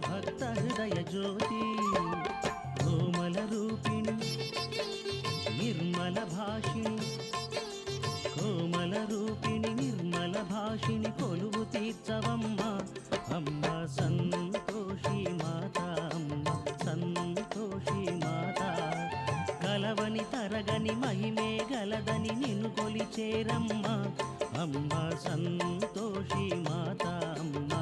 భక్త హృదయ జ్యోతి కోమల రూపిణి నిర్మల భాషిణి కోమల రూపిణి నిర్మల భాషిణి కొలువు తీర్చవమ్మ అమ్మ సంతోషి మాత అమ్మ సంతోషి మాత కలవని తరగని మహిమే గలదని నిన్ను కొలిచేరమ్మ అమ్మ సంతోషి మాత అమ్మ